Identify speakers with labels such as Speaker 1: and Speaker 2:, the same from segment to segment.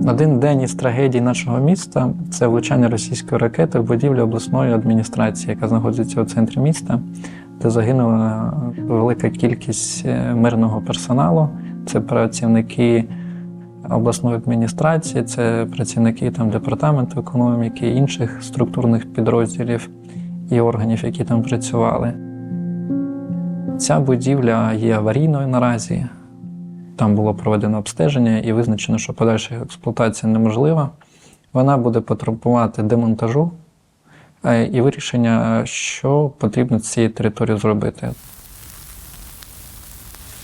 Speaker 1: Один день із трагедій нашого міста – це влучання російської ракети в будівлю обласної адміністрації, яка знаходиться у центрі міста, де загинула велика кількість мирного персоналу. Це працівники обласної адміністрації, це працівники департаменту економіки, інших структурних підрозділів і органів, які там працювали. Ця будівля є аварійною наразі. Там було проведено обстеження і визначено, що подальша експлуатація неможлива. Вона буде потребувати демонтажу і вирішення, що потрібно з цією територією зробити.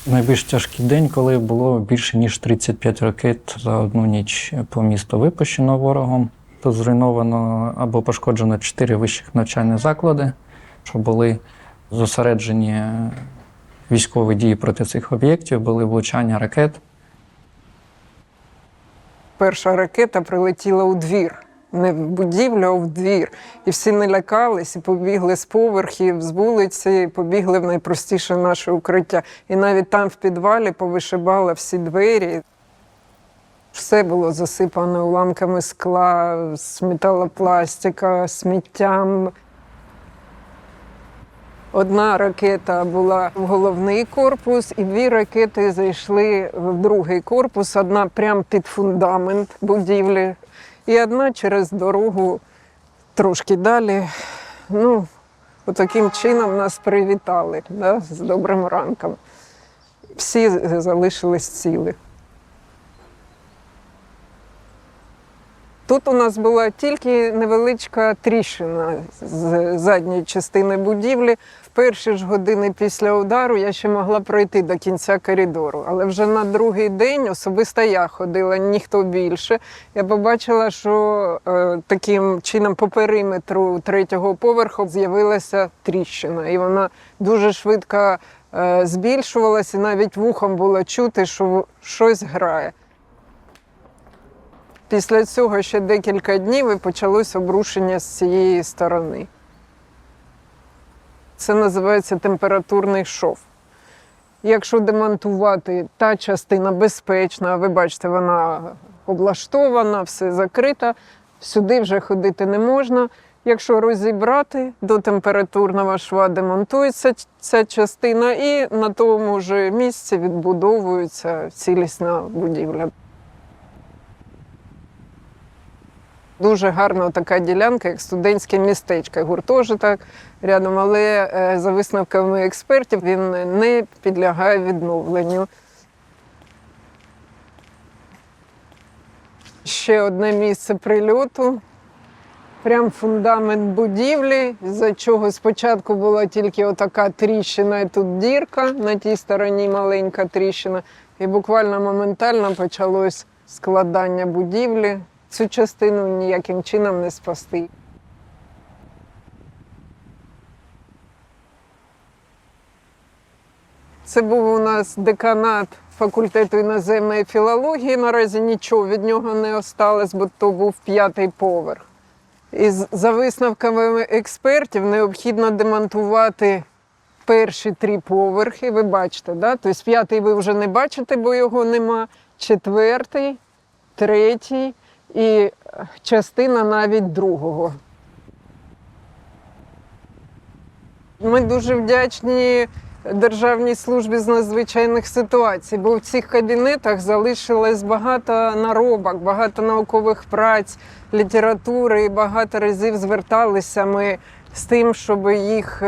Speaker 1: Найбільш тяжкий день, коли було більше ніж 35 ракет за одну ніч по місту випущено ворогом. Тут зруйновано або пошкоджено 4 вищих навчальні заклади, що були зосереджені військові дії проти цих об'єктів, були влучання ракет.
Speaker 2: Перша ракета прилетіла у двір. Не в будівлю, а в двір. І всі налякались, і побігли з поверхів, з вулиці, побігли в найпростіше наше укриття. І навіть там в підвалі повишибали всі двері. Все було засипано уламками скла, з металопластика, сміттям. Одна ракета була в головний корпус, і 2 ракети зайшли в другий корпус. Одна прямо під фундамент будівлі, і одна через дорогу трошки далі. Отаким чином нас привітали, з добрим ранком. Всі залишились цілі. Тут у нас була тільки невеличка тріщина з задньої частини будівлі. В перші ж години після удару я ще могла пройти до кінця коридору. Але вже на другий день особисто я ходила, ніхто більше. Я побачила, що таким чином по периметру 3-го поверху з'явилася тріщина. І вона дуже швидко збільшувалася, і навіть вухом було чути, що щось грає. Після цього ще декілька днів і почалось обрушення з цієї сторони. Це називається температурний шов. Якщо демонтувати, та частина безпечна, ви бачите, вона облаштована, все закрито, сюди вже ходити не можна. Якщо розібрати, до температурного шва демонтується ця частина і на тому ж місці відбудовується цілісна будівля. Дуже гарна така ділянка, як студентське містечко, гуртожиток рядом, але за висновками експертів він не підлягає відновленню. Ще одне місце прильоту. Прям фундамент будівлі, з-за чого спочатку була тільки отака тріщина і тут дірка, на тій стороні маленька тріщина. І буквально моментально почалось складання будівлі. Цю частину ніяким чином не спасти. Це був у нас деканат факультету іноземної філології. Наразі нічого від нього не осталось, бо то був 5-й поверх. І за висновками експертів необхідно демонтувати перші 3 поверхи. Ви бачите, да? Тобто 5-й ви вже не бачите, бо його нема. 4-й, 3-й. І частина навіть 2-го. Ми дуже вдячні Державній службі з надзвичайних ситуацій, бо в цих кабінетах залишилось багато наробок, багато наукових праць, літератури, і багато разів зверталися ми з тим, щоб їх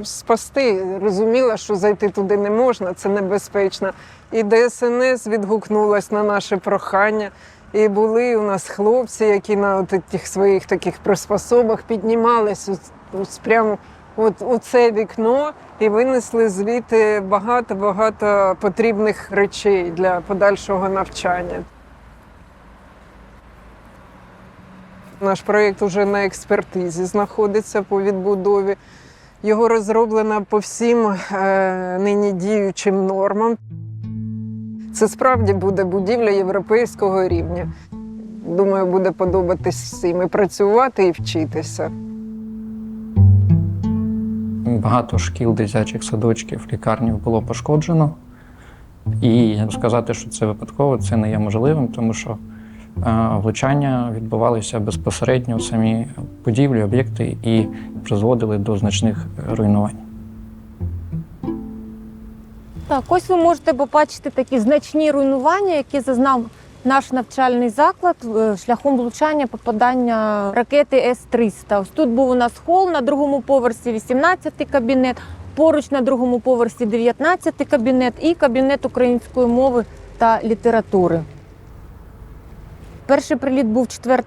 Speaker 2: спасти. Розуміла, що зайти туди не можна, це небезпечно. І ДСНС відгукнулась на наше прохання. І були у нас хлопці, які на тих своїх таких приспособах піднімались прямо у це вікно і винесли звідти багато потрібних речей для подальшого навчання. Наш проєкт вже на експертизі знаходиться по відбудові. Його розроблено по всім нині діючим нормам. Це справді буде будівля європейського рівня. Думаю, буде подобатись всім і працювати, і вчитися.
Speaker 1: Багато шкіл, дитячих садочків, лікарнів було пошкоджено. І сказати, що це випадково, це не є можливим, тому що влучання відбувалися безпосередньо в самі будівлі, об'єкти і призводили до значних руйнувань.
Speaker 3: Так, ось ви можете побачити такі значні руйнування, які зазнав наш навчальний заклад шляхом влучання попадання ракети С-300. Ось тут був у нас хол, на другому поверсі 18-й кабінет, поруч на другому поверсі 19-й кабінет і кабінет української мови та літератури. Перший приліт був 4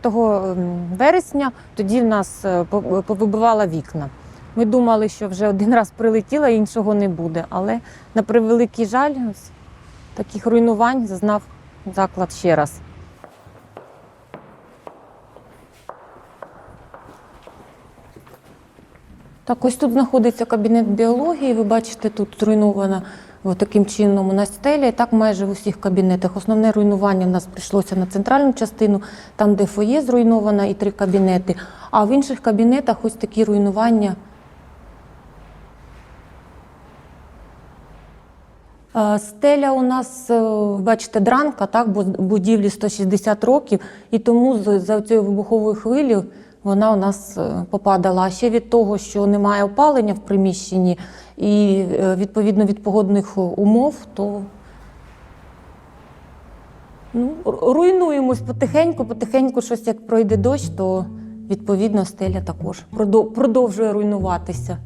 Speaker 3: вересня, тоді в нас повибивало вікна. Ми думали, що вже один раз прилетіло, іншого не буде. Але, на превеликий жаль, ось таких руйнувань зазнав заклад ще раз. Так, ось тут знаходиться кабінет біології. Ви бачите, тут зруйнована таким чином у нас стеля, і так майже в усіх кабінетах. Основне руйнування в нас прийшлося на центральну частину, там, де фоє зруйновано, і 3 кабінети. А в інших кабінетах ось такі руйнування. Стеля у нас, бачите, дранка, так, бо будівлі 160 років, і тому за цією вибуховою хвилею вона у нас попадала. А ще від того, що немає опалення в приміщенні і, відповідно, від погодних умов, то руйнуємось потихеньку щось як пройде дощ, то, відповідно, стеля також продовжує руйнуватися.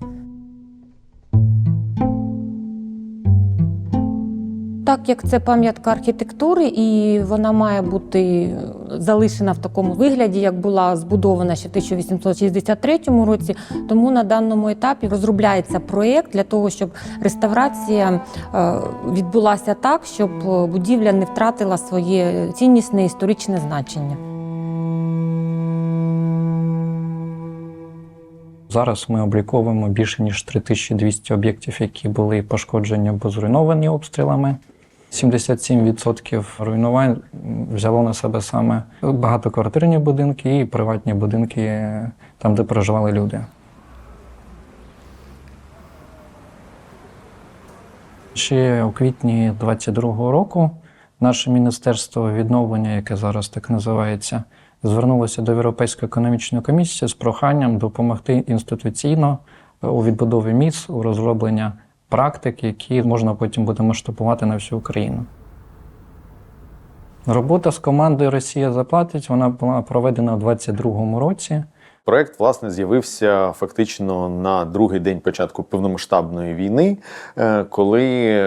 Speaker 3: Так як це пам'ятка архітектури, і вона має бути залишена в такому вигляді, як була збудована ще в 1863 році, тому на даному етапі розробляється проєкт для того, щоб реставрація відбулася так, щоб будівля не втратила своє ціннісне історичне значення.
Speaker 1: Зараз ми обліковуємо більше ніж 3200 об'єктів, які були пошкоджені або зруйновані обстрілами. 77% руйнувань взяло на себе саме багатоквартирні будинки і приватні будинки, там, де проживали люди. Ще у квітні 2022 року наше Міністерство відновлення, яке зараз так називається, звернулося до Європейської економічної комісії з проханням допомогти інституційно у відбудові міст, у розробленні практик, які можна потім буде масштабувати на всю Україну. Робота з командою «Росія заплатить» вона була проведена у 2022 році.
Speaker 4: Проект, власне, з'явився фактично на другий день початку повномасштабної війни, коли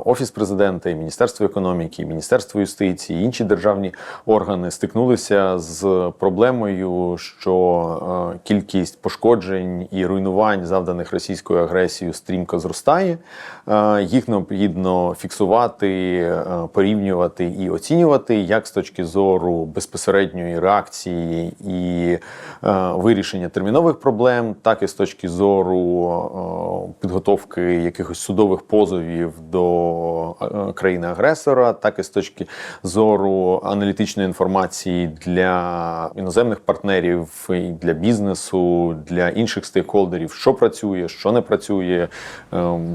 Speaker 4: Офіс президента, і Міністерство економіки, і Міністерство юстиції, і інші державні органи стикнулися з проблемою, що кількість пошкоджень і руйнувань, завданих російською агресією, стрімко зростає. Їх необхідно фіксувати, порівнювати і оцінювати, як з точки зору безпосередньої реакції і вирішення термінових проблем, так і з точки зору підготовки якихось судових позовів до країни-агресора, так і з точки зору аналітичної інформації для іноземних партнерів, і для бізнесу, для інших стейкхолдерів, що працює, що не працює,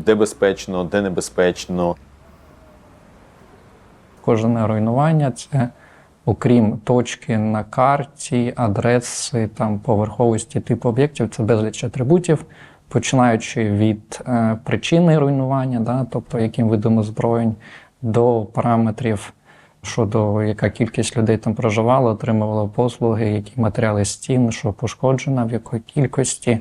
Speaker 4: де безпечно, де небезпечно.
Speaker 1: Кожне руйнування – це, окрім точки на карті, адреси, там, поверховості, типу об'єктів, це безліч атрибутів, починаючи від причини руйнування, да, тобто яким видом озброєнь, до параметрів щодо яка кількість людей там проживала, отримувала послуги, які матеріали стін, що пошкоджено, в якої кількості,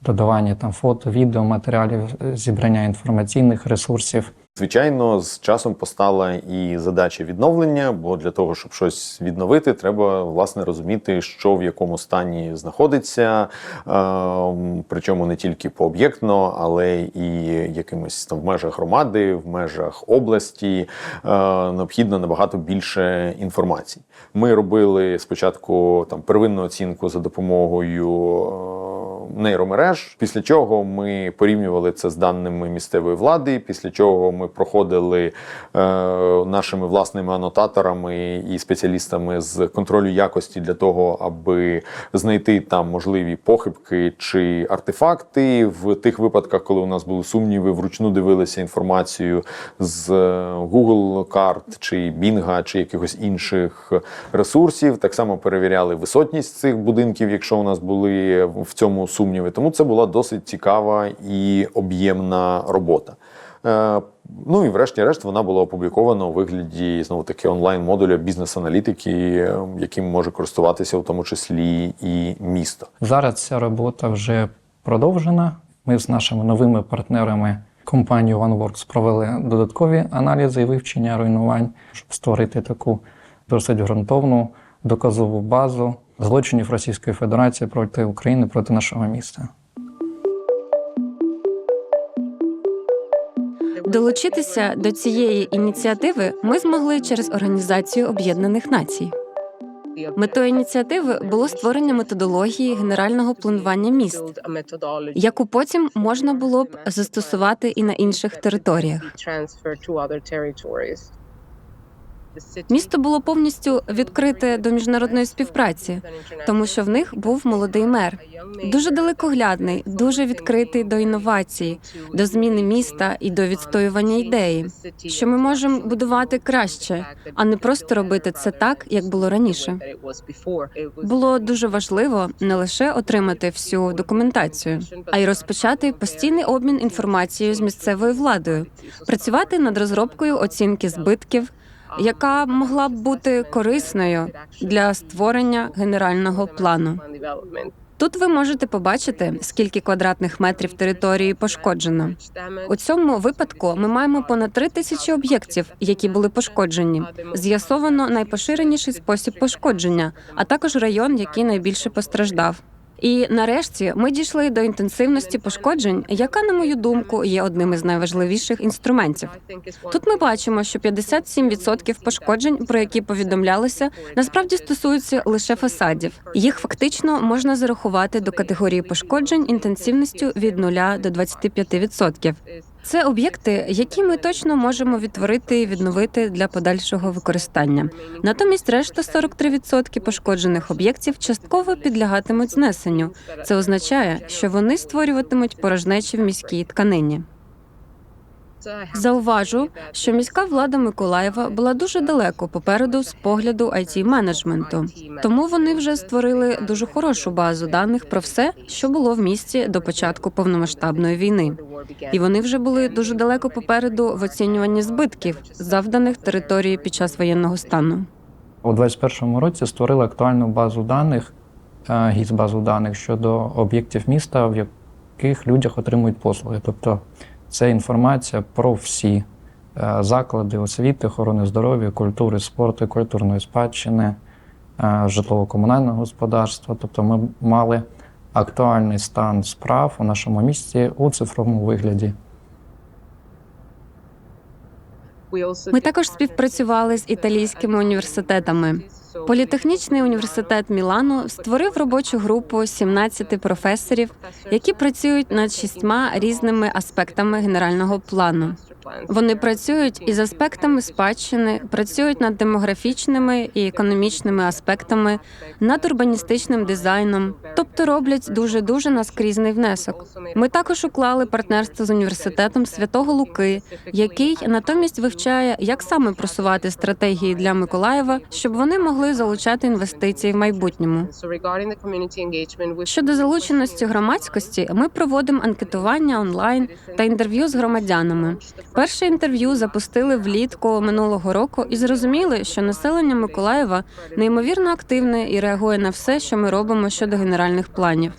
Speaker 1: додавання там фото, відео, матеріалів, зібрання інформаційних ресурсів.
Speaker 4: Звичайно, з часом постала і задача відновлення, бо для того, щоб щось відновити, треба, власне, розуміти, що в якому стані знаходиться, причому не тільки пооб'єктно, але і якимось там в межах громади, в межах області, необхідно набагато більше інформації. Ми робили спочатку там первинну оцінку за допомогою нейромереж, після чого ми порівнювали це з даними місцевої влади, після чого ми проходили нашими власними анотаторами і спеціалістами з контролю якості для того, аби знайти там можливі похибки чи артефакти. В тих випадках, коли у нас були сумніви, вручну дивилися інформацію з Google карт чи Bing, чи якихось інших ресурсів. Так само перевіряли висотність цих будинків, якщо у нас були в цьому сумніви. Тому це була досить цікава і об'ємна робота. Ну і врешті-решт вона була опублікована у вигляді, знову-таки, онлайн-модуля бізнес-аналітики, яким може користуватися в тому числі і місто.
Speaker 1: Зараз ця робота вже продовжена. Ми з нашими новими партнерами компанією OneWorks провели додаткові аналізи і вивчення руйнувань, щоб створити таку досить ґрунтовну доказову базу злочинів Російської Федерації проти України, проти нашого міста.
Speaker 5: Долучитися до цієї ініціативи ми змогли через Організацію Об'єднаних Націй. Метою ініціативи було створення методології генерального планування міст, яку потім можна було б застосувати і на інших територіях. Місто було повністю відкрите до міжнародної співпраці, тому що в них був молодий мер. Дуже далекоглядний, дуже відкритий до інновацій, до зміни міста і до відстоювання ідеї, що ми можемо будувати краще, а не просто робити це так, як було раніше. Було дуже важливо не лише отримати всю документацію, а й розпочати постійний обмін інформацією з місцевою владою, працювати над розробкою оцінки збитків, яка могла б бути корисною для створення генерального плану. Тут ви можете побачити, скільки квадратних метрів території пошкоджено. У цьому випадку ми маємо понад 3000 об'єктів, які були пошкоджені. З'ясовано найпоширеніший спосіб пошкодження, а також район, який найбільше постраждав. І нарешті ми дійшли до інтенсивності пошкоджень, яка, на мою думку, є одним із найважливіших інструментів. Тут ми бачимо, що 57% пошкоджень, про які повідомлялося, насправді стосуються лише фасадів. Їх фактично можна зарахувати до категорії пошкоджень інтенсивністю від 0 до 25%. Це об'єкти, які ми точно можемо відтворити і відновити для подальшого використання. Натомість решта 43% пошкоджених об'єктів частково підлягатимуть знесенню. Це означає, що вони створюватимуть порожнечі в міській тканині. Зауважу, що міська влада Миколаєва була дуже далеко попереду з погляду IT-менеджменту. Тому вони вже створили дуже хорошу базу даних про все, що було в місті до початку повномасштабної війни. І вони вже були дуже далеко попереду в оцінюванні збитків, завданих території під час воєнного стану.
Speaker 1: У 2021 році створили актуальну базу даних, ГІС-базу даних щодо об'єктів міста, в яких люди отримують послуги. Тобто це інформація про всі заклади освіти, охорони здоров'я, культури, спорту, культурної спадщини, житлово-комунального господарства. Тобто ми мали актуальний стан справ у нашому місті у цифровому вигляді.
Speaker 5: Ми також співпрацювали з італійськими університетами. Політехнічний університет Мілану створив робочу групу 17 професорів, які працюють над 6 різними аспектами генерального плану. Вони працюють із аспектами спадщини, працюють над демографічними і економічними аспектами, над урбаністичним дизайном, тобто роблять дуже-дуже наскрізний внесок. Ми також уклали партнерство з університетом Святого Луки, який натомість вивчає, як саме просувати стратегії для Миколаєва, щоб вони могли залучати інвестиції в майбутньому. Щодо залученості громадськості, ми проводимо анкетування онлайн та інтерв'ю з громадянами. Перше інтерв'ю запустили влітку минулого року і зрозуміли, що населення Миколаєва неймовірно активне і реагує на все, що ми робимо щодо генеральних планів.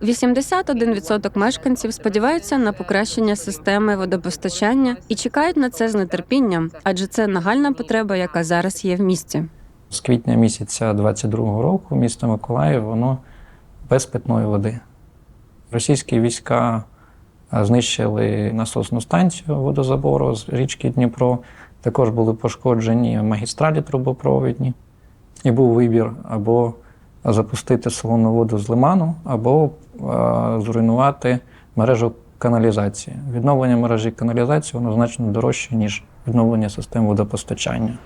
Speaker 5: 81% мешканців сподіваються на покращення системи водопостачання і чекають на це з нетерпінням, адже це нагальна потреба, яка зараз є в місті.
Speaker 1: З квітня місяця 2022 року місто Миколаїв, воно без питної води. Російські війська знищили насосну станцію водозабору з річки Дніпро. Також були пошкоджені магістралі трубопровідні. І був вибір або запустити солону воду з лиману або зруйнувати мережу каналізації. Відновлення мережі каналізації воно значно дорожче, ніж відновлення систем водопостачання.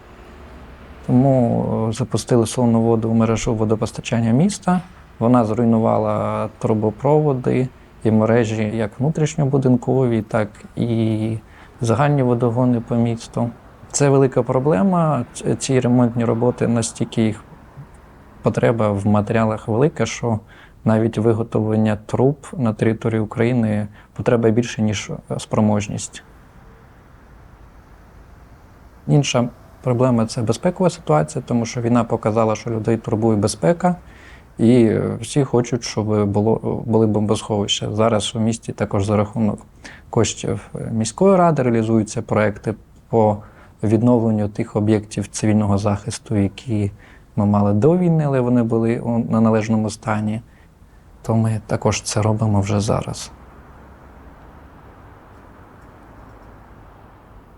Speaker 1: Тому запустили солону воду в мережу водопостачання міста. Вона зруйнувала трубопроводи і мережі як внутрішньобудинкові, так і загальні водогони по місту. Це велика проблема. Ці ремонтні роботи, настільки їх потреба в матеріалах велика, що навіть виготовлення труб на території України потреба більше, ніж спроможність. Інша проблема – це безпекова ситуація, тому що війна показала, що людей турбує безпека, і всі хочуть, щоб були бомбосховища. Зараз у місті також за рахунок коштів міської ради реалізуються проекти по відновленню тих об'єктів цивільного захисту, які ми мали до війни, але вони були на належному стані. То ми також це робимо вже зараз.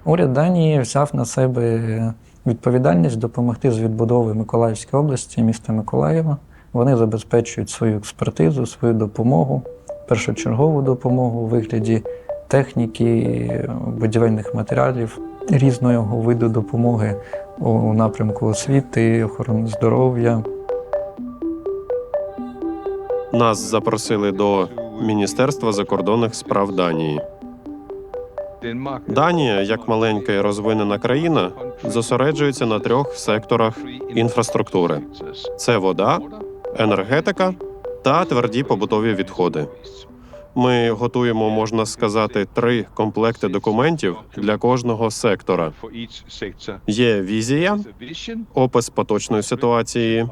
Speaker 1: Уряд Данії взяв на себе відповідальність допомогти з відбудовою Миколаївської області, міста Миколаєва. Вони забезпечують свою експертизу, свою допомогу, першочергову допомогу у вигляді техніки, будівельних матеріалів, різного виду допомоги у напрямку освіти, охорони здоров'я.
Speaker 6: Нас запросили до Міністерства закордонних справ Данії. Данія, як маленька і розвинена країна, зосереджується на 3 секторах інфраструктури. Це вода, енергетика та тверді побутові відходи. Ми готуємо, можна сказати, 3 комплекти документів для кожного сектора. Є візія, опис поточної ситуації,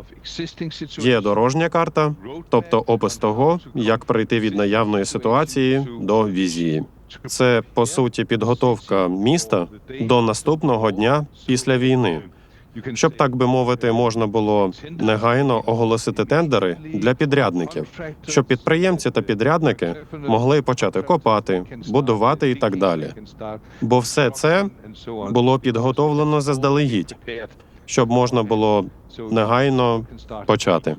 Speaker 6: є дорожня карта, тобто опис того, як прийти від наявної ситуації до візії. Це, по суті, підготовка міста до наступного дня після війни, щоб, так би мовити, можна було негайно оголосити тендери для підрядників, щоб підприємці та підрядники могли почати копати, будувати і так далі. Бо все це було підготовлено заздалегідь, щоб можна було негайно почати.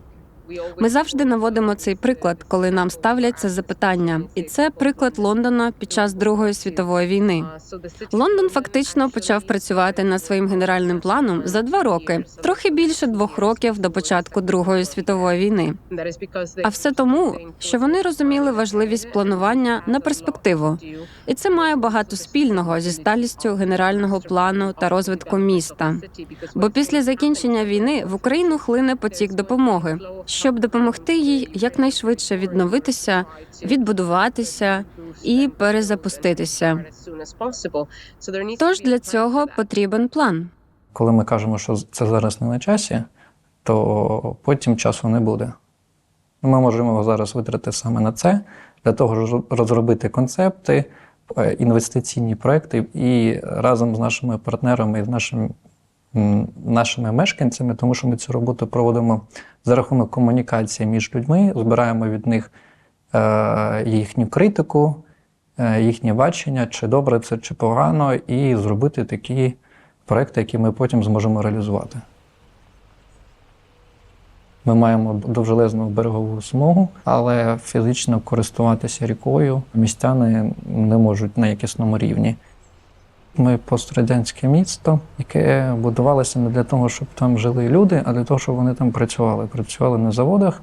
Speaker 5: Ми завжди наводимо цей приклад, коли нам ставлять це запитання. І це приклад Лондона під час Другої світової війни. Лондон фактично почав працювати над своїм генеральним планом за 2 роки, трохи більше 2 років до початку Другої світової війни. А все тому, що вони розуміли важливість планування на перспективу. І це має багато спільного зі сталістю генерального плану та розвитку міста. Бо після закінчення війни в Україну хлине потік допомоги, щоб допомогти їй якнайшвидше відновитися, відбудуватися і перезапуститися. Тож для цього потрібен план.
Speaker 1: Коли ми кажемо, що це зараз не на часі, то потім часу не буде. Ми можемо його зараз витратити саме на це, для того, щоб розробити концепти, інвестиційні проекти і разом з нашими партнерами і з нашими мешканцями, тому що ми цю роботу проводимо за рахунок комунікації між людьми, збираємо від них їхню критику, їхнє бачення, чи добре це, чи погано, і зробити такі проекти, які ми потім зможемо реалізувати. Ми маємо довжелезну берегову смугу, але фізично користуватися рікою містяни не можуть на якісному рівні. Ми пострадянське місто, яке будувалося не для того, щоб там жили люди, а для того, щоб вони там працювали. Працювали на заводах,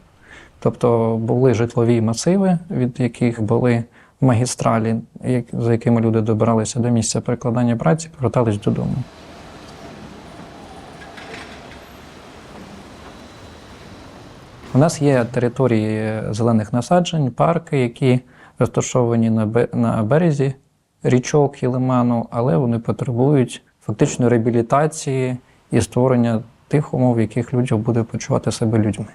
Speaker 1: тобто були житлові масиви, від яких були магістралі, за якими люди добиралися до місця перекладання праці, повертались додому. У нас є території зелених насаджень, парки, які розташовані на березі річок і лиману, але вони потребують фактично реабілітації і створення тих умов, в яких люди будуть почувати себе людьми.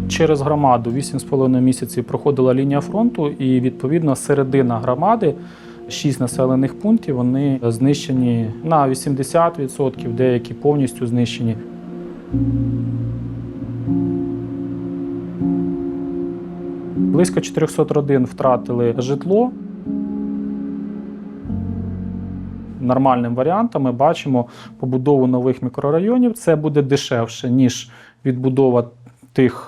Speaker 7: Через громаду 8,5 місяців проходила лінія фронту, і, відповідно, середина громади, 6 населених пунктів, вони знищені на 80%, деякі повністю знищені. Близько 400 родин втратили житло. Нормальним варіантом ми бачимо побудову нових мікрорайонів. Це буде дешевше, ніж відбудова тих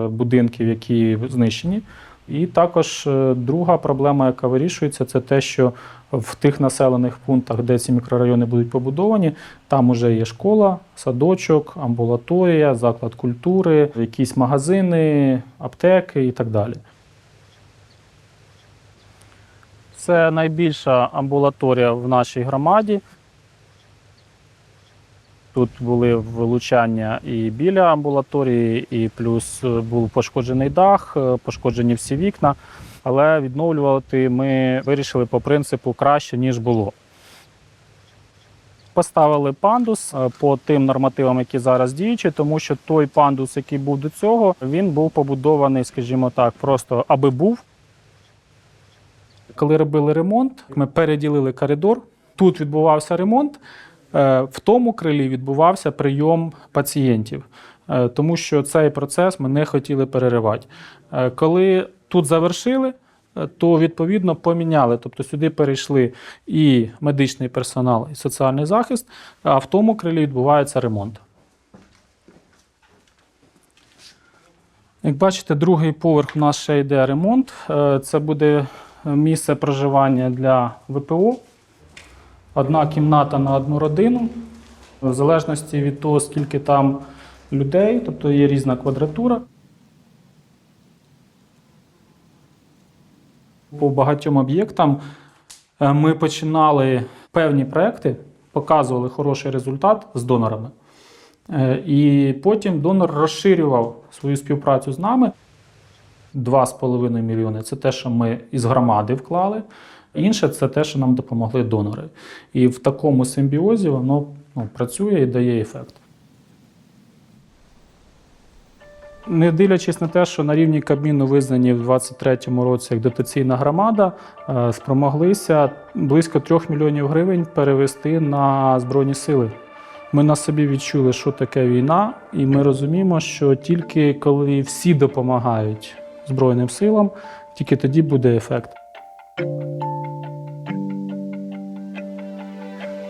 Speaker 7: будинків, які знищені. І також друга проблема, яка вирішується, це те, що в тих населених пунктах, де ці мікрорайони будуть побудовані, там вже є школа, садочок, амбулаторія, заклад культури, якісь магазини, аптеки і так далі. Це найбільша амбулаторія в нашій громаді. Тут були влучання і біля амбулаторії, і плюс був пошкоджений дах, пошкоджені всі вікна. Але відновлювати ми вирішили по принципу краще, ніж було. Поставили пандус по тим нормативам, які зараз діючі, тому що той пандус, який був до цього, він був побудований, скажімо так, просто аби був. Коли робили ремонт, ми переділили коридор. Тут відбувався ремонт, в тому крилі відбувався прийом пацієнтів, тому що цей процес ми не хотіли переривати. Коли тут завершили, то відповідно поміняли, тобто сюди перейшли і медичний персонал, і соціальний захист, а в тому крилі відбувається ремонт. Як бачите, другий поверх у нас ще йде ремонт. Це буде місце проживання для ВПО. Одна кімната на одну родину. В залежності від того, скільки там людей, тобто є різна квадратура. По багатьом об'єктам ми починали певні проекти, показували хороший результат з донорами. І потім донор розширював свою співпрацю з нами. 2,5 мільйони – це те, що ми із громади вклали. Інше – це те, що нам допомогли донори. І в такому симбіозі воно працює і дає ефект. Не дивлячись на те, що на рівні Кабміну визнані в 2023 році як дотаційна громада, спромоглися близько 3 мільйонів гривень перевести на Збройні Сили. Ми на собі відчули, що таке війна, і ми розуміємо, що тільки коли всі допомагають Збройним силам, тільки тоді буде ефект.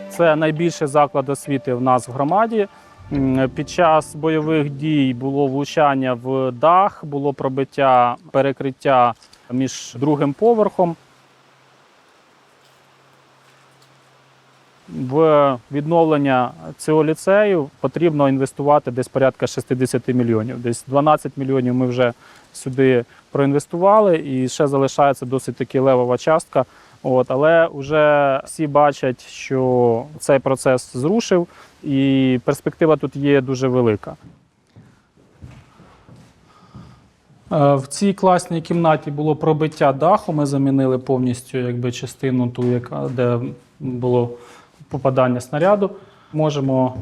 Speaker 7: Це найбільший заклад освіти в нас в громаді. Під час бойових дій було влучання в дах, було пробиття перекриття між другим поверхом. В відновлення цього ліцею потрібно інвестувати десь порядка 60 мільйонів. Десь 12 мільйонів ми вже сюди проінвестували, і ще залишається досить таки левова частка. Але вже всі бачать, що цей процес зрушив, і перспектива тут є дуже велика. В цій класній кімнаті було пробиття даху, ми замінили повністю частину ту, де було попадання снаряду. Можемо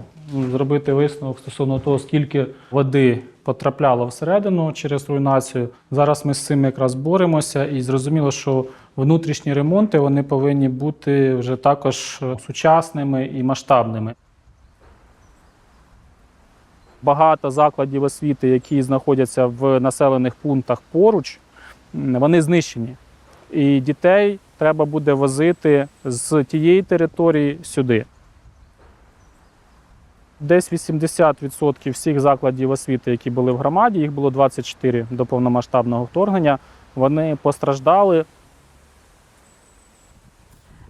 Speaker 7: зробити висновок стосовно того, скільки води потрапляло всередину через руйнацію. Зараз ми з цим якраз боремося, і зрозуміло, що внутрішні ремонти вони повинні бути вже також сучасними і масштабними. Багато закладів освіти, які знаходяться в населених пунктах поруч, вони знищені. І дітей треба буде возити з тієї території сюди. Десь 80% всіх закладів освіти, які були в громаді, їх було 24 до повномасштабного вторгнення, вони постраждали.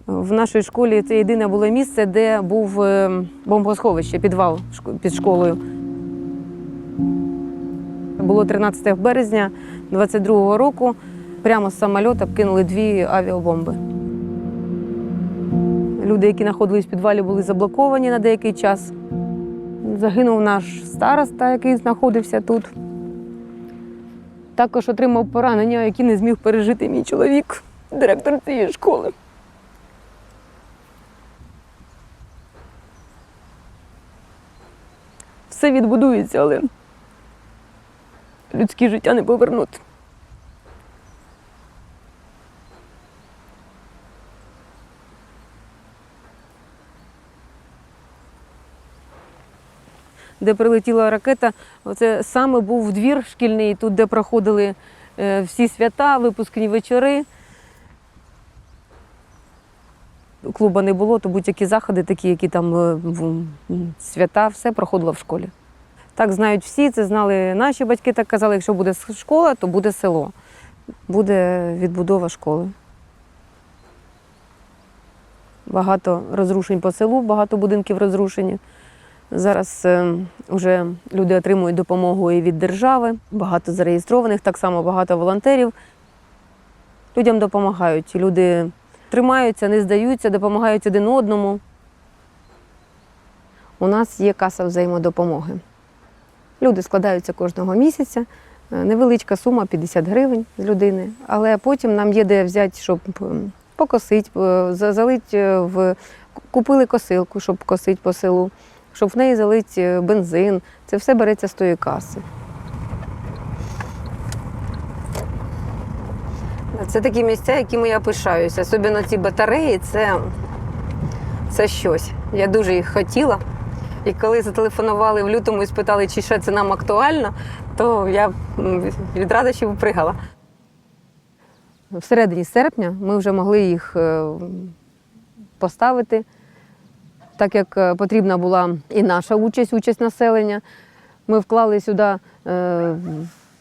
Speaker 8: В нашій школі це єдине було місце, де був бомбосховище, підвал під школою. Було 13 березня 22-го року. Прямо з самольоту кинули 2 авіабомби. Люди, які знаходились в підвалі, були заблоковані на деякий час. Загинув наш староста, який знаходився тут. Також отримав поранення, які не зміг пережити мій чоловік, директор цієї школи. Все відбудується, але людське життя не повернути. Де прилетіла ракета, це саме був двір шкільний, тут, де проходили всі свята, випускні вечори. Клуба не було, то будь-які заходи, такі, які там свята, все проходило в школі. Так знають всі, це знали наші батьки, так казали, якщо буде школа, то буде село. Буде відбудова школи. Багато розрушень по селу, багато будинків розрушені. Зараз вже люди отримують допомогу і від держави, багато зареєстрованих, так само багато волонтерів. Людям допомагають. Люди тримаються, не здаються, допомагають один одному. У нас є каса взаємодопомоги. Люди складаються кожного місяця. Невеличка сума – 50 гривень з людини, але потім нам є де взяти, щоб покосити, залити купили косилку, щоб косити по селу, щоб в неї залити бензин. Це все береться з тої каси. Це такі місця, якими я пишаюся. Особливо ці батареї – це щось. Я дуже їх хотіла. І коли зателефонували в лютому і спитали, чи ще це нам актуально, то я від радощів пригала. Всередині серпня ми вже могли їх поставити, так як потрібна була і наша участь населення. Ми вклали сюди,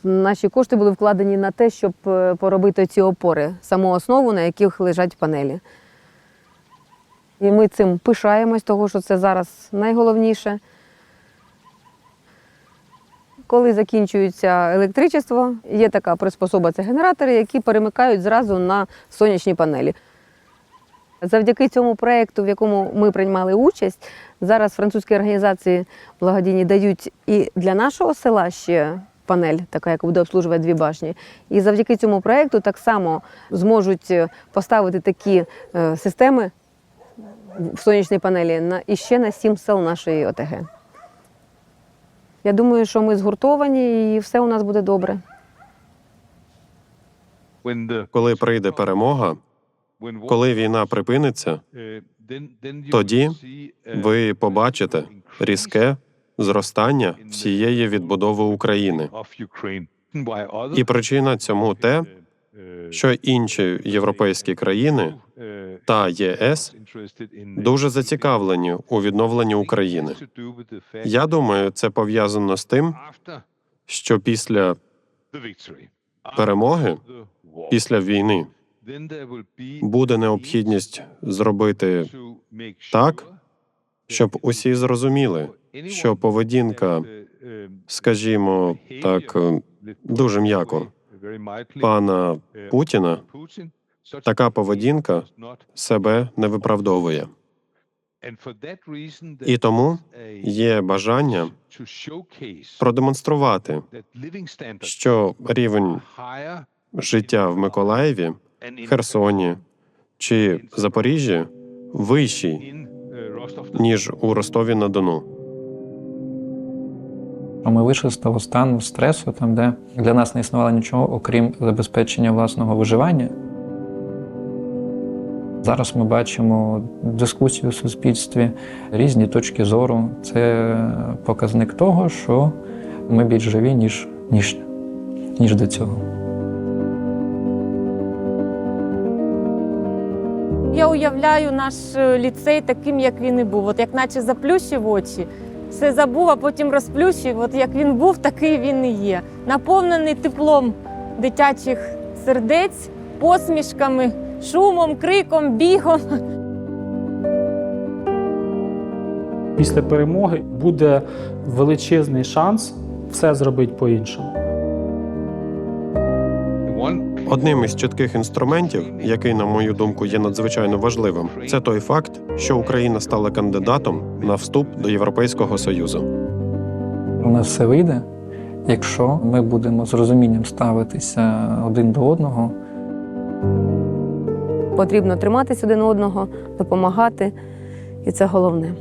Speaker 8: наші кошти були вкладені на те, щоб поробити ці опори, саму основу, на яких лежать панелі. І ми цим пишаємось, тому що це зараз найголовніше. Коли закінчується електричество, є така приспособа – це генератори, які перемикають зразу на сонячні панелі. Завдяки цьому проєкту, в якому ми приймали участь, зараз французькі організації благодійні дають і для нашого села ще панель, така, яка буде обслуговувати 2 башні. І завдяки цьому проєкту так само зможуть поставити такі системи в сонячній панелі іще на 7 сел нашої ОТГ. Я думаю, що ми згуртовані і все у нас буде добре.
Speaker 6: Коли прийде перемога, коли війна припиниться, тоді ви побачите різке зростання всієї відбудови України. І причина цьому те, що інші європейські країни та ЄС дуже зацікавлені у відновленні України. Я думаю, це пов'язано з тим, що після перемоги, після війни, буде необхідність зробити так, щоб усі зрозуміли, що поведінка, скажімо так, дуже м'яко, пана Путіна, така поведінка себе не виправдовує. І тому є бажання продемонструвати, що рівень життя в Миколаєві, Херсоні чи Запоріжжі вищий, ніж у Ростові-на-Дону.
Speaker 1: Ми вийшли з того стану стресу, там, де для нас не існувало нічого, окрім забезпечення власного виживання. Зараз ми бачимо дискусію в суспільстві, різні точки зору. Це показник того, що ми більш живі, ніж до цього.
Speaker 3: Я уявляю наш ліцей таким, як він і був. От як наче заплющив очі, все забув, а потім розплющив. От як він був, такий він і є. Наповнений теплом дитячих сердець, посмішками, шумом, криком, бігом.
Speaker 7: Після перемоги буде величезний шанс все зробити по-іншому.
Speaker 6: Одним із чітких інструментів, який, на мою думку, є надзвичайно важливим, це той факт, що Україна стала кандидатом на вступ до Європейського Союзу.
Speaker 1: У нас все вийде, якщо ми будемо з розумінням ставитися один до одного.
Speaker 8: Потрібно триматись один одного, допомагати, і це головне.